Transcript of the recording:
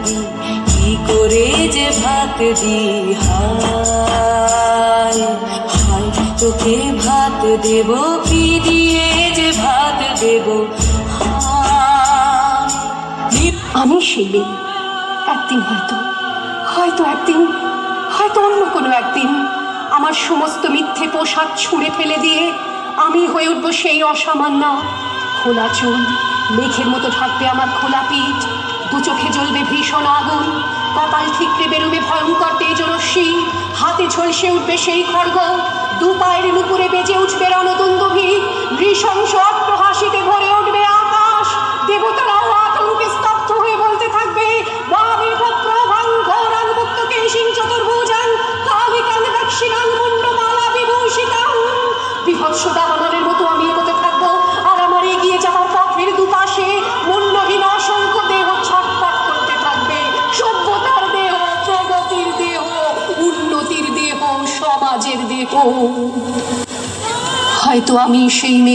দি, কি করে যে ভাত দি, হায় হায় তোকে ভাত দেব, কি দিয়ে যে ভাত দেব, আমি সেই মেয়ে। একদিন হয়তো অন্য কোনো একদিন আমার সমস্ত মিথ্যে পোশাক ছুঁড়ে ফেলে দিয়ে আমি হয়ে উঠবো সেই অসামান্য। খোলা চুল মেঘের মতো ঢাকবে আমার খোলা পিঠ, দু চোখে জ্বলবে ভীষণ আগুন, কপাল ঠিকরে বেরোবে ভয়ঙ্কর তেজরশ্মি, হাতে ঝলসে উঠবে সেই খড়গ, দু পায়ের নুপুরে বেজে উঠবে রণদুন্দুভি, নৃশংস অট্টহাসিতে ভরে উঠবে আকাশ। দেবতারাও আতঙ্কে স্তব্ধ হয়ে বলতে থাকবে, বিভৎস দাবানলের মতো আমি এগোতে থাকবো, আর আমার এগিয়ে যাওয়ার পথের দুপাশে মূল্যহীন অসংখ্য দেহ ছটফট করতে থাকবে। সভ্যতার দেহ, প্রগতির দেহ, উন্নতির দেহ, সমাজের দেহ। হয়তো আমি সেই মেয়ে।